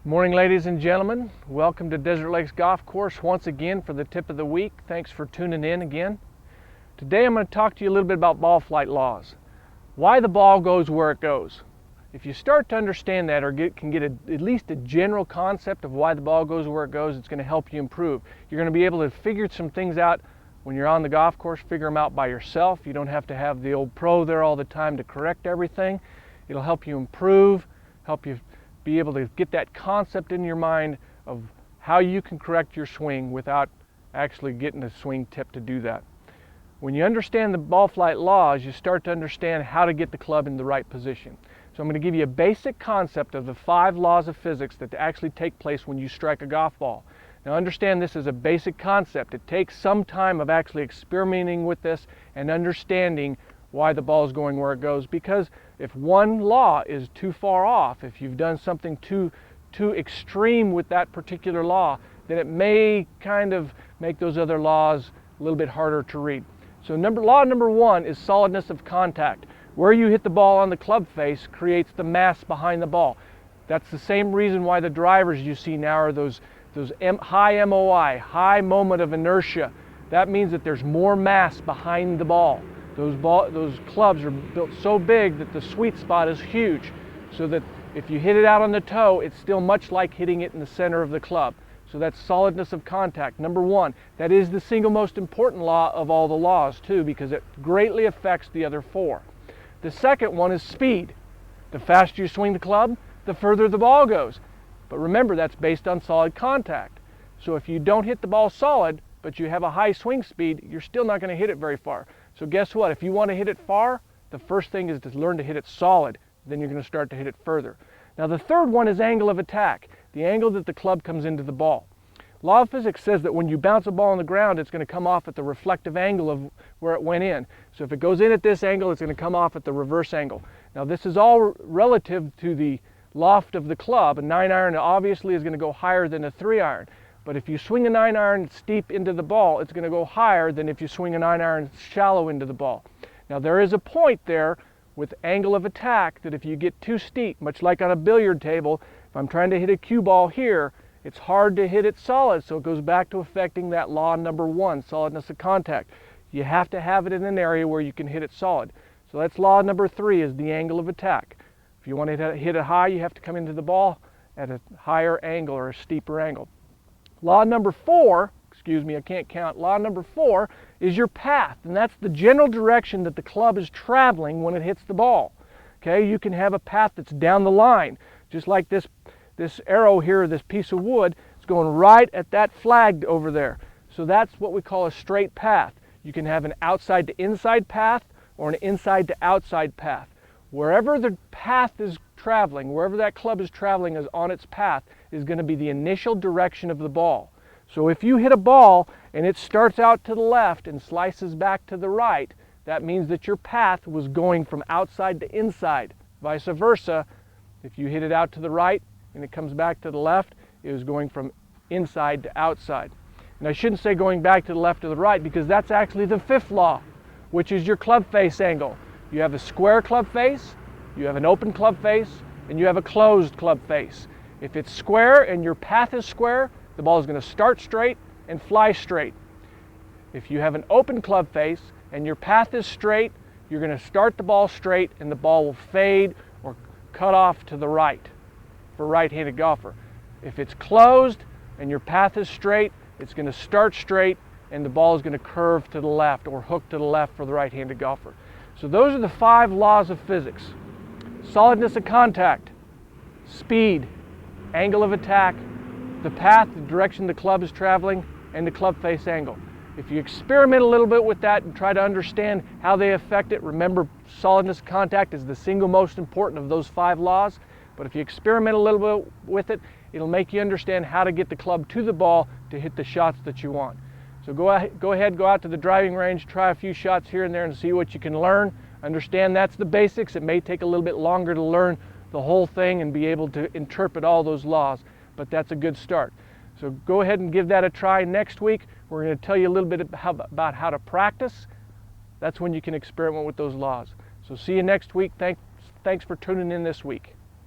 Morning, ladies and gentlemen. Welcome to Desert Lakes Golf Course once again for the tip of the week. Thanks for tuning in again. Today I'm going to talk to you a little bit about ball flight laws. Why the ball goes where it goes. If you start to understand that or can get at least a general concept of why the ball goes where it goes, it's going to help you improve. You're going to be able to figure some things out when you're on the golf course, figure them out by yourself. You don't have to have the old pro there all the time to correct everything. It'll help you improve, help you be able to get that concept in your mind of how you can correct your swing without actually getting a swing tip to do that. When you understand the ball flight laws, you start to understand how to get the club in the right position. So I'm going to give you a basic concept of the 5 laws of physics that actually take place when you strike a golf ball. Now understand this is a basic concept. It takes some time of actually experimenting with this and understanding why the ball is going where it goes, because if one law is too far off, if you've done something too extreme with that particular law, then it may kind of make those other laws a little bit harder to read. So law number 1 is solidness of contact. Where you hit the ball on the club face creates the mass behind the ball. That's the same reason why the drivers you see now are those high MOI, high moment of inertia. That means that there's more mass behind the ball. Those clubs are built so big that the sweet spot is huge, so that if you hit it out on the toe, it's still much like hitting it in the center of the club. So that's solidness of contact. Number 1, that is the single most important law of all the laws too, because it greatly affects the other 4. The second one is speed. The faster you swing the club, the further the ball goes. But remember, that's based on solid contact. So if you don't hit the ball solid, but you have a high swing speed, you're still not going to hit it very far. So guess what? If you want to hit it far, the first thing is to learn to hit it solid. Then you're going to start to hit it further. Now the third one is angle of attack, the angle that the club comes into the ball. Law of physics says that when you bounce a ball on the ground, it's going to come off at the reflective angle of where it went in. So if it goes in at this angle, it's going to come off at the reverse angle. Now this is all relative to the loft of the club. A 9-iron obviously is going to go higher than a 3-iron. But if you swing a 9-iron steep into the ball, it's going to go higher than if you swing a 9-iron shallow into the ball. Now there is a point there with angle of attack that if you get too steep, much like on a billiard table, if I'm trying to hit a cue ball here, it's hard to hit it solid, so it goes back to affecting that law number 1, solidness of contact. You have to have it in an area where you can hit it solid. So that's law number 3, is the angle of attack. If you want to hit it high, you have to come into the ball at a higher angle or a steeper angle. Law number 4, I can't count. Law number 4 is your path, and that's the general direction that the club is traveling when it hits the ball. Okay, you can have a path that's down the line, just like this arrow here, this piece of wood, is going right at that flag over there. So that's what we call a straight path. You can have an outside to inside path or an inside to outside path. Wherever the path is traveling, wherever that club is traveling is on its path, is going to be the initial direction of the ball. So if you hit a ball and it starts out to the left and slices back to the right, that means that your path was going from outside to inside. Vice versa, if you hit it out to the right and it comes back to the left, it was going from inside to outside. And I shouldn't say going back to the left or the right, because that's actually the 5th law, which is your club face angle. You have a square club face, you have an open club face, and you have a closed club face. If it's square and your path is square, the ball is going to start straight and fly straight. If you have an open club face and your path is straight, you're going to start the ball straight and the ball will fade or cut off to the right for a right-handed golfer. If it's closed and your path is straight, it's going to start straight and the ball is going to curve to the left or hook to the left for the right-handed golfer. So those are the 5 laws of physics: solidness of contact, speed, angle of attack, the path, the direction the club is traveling, and the club face angle. If you experiment a little bit with that and try to understand how they affect it, remember, solidness of contact is the single most important of those 5 laws. But if you experiment a little bit with it, it'll make you understand how to get the club to the ball to hit the shots that you want. So go ahead, go out to the driving range, try a few shots here and there and see what you can learn. Understand that's the basics. It may take a little bit longer to learn the whole thing and be able to interpret all those laws, but that's a good start. So go ahead and give that a try. Next week, we're going to tell you a little bit about how to practice. That's when you can experiment with those laws. So see you next week. Thanks for tuning in this week.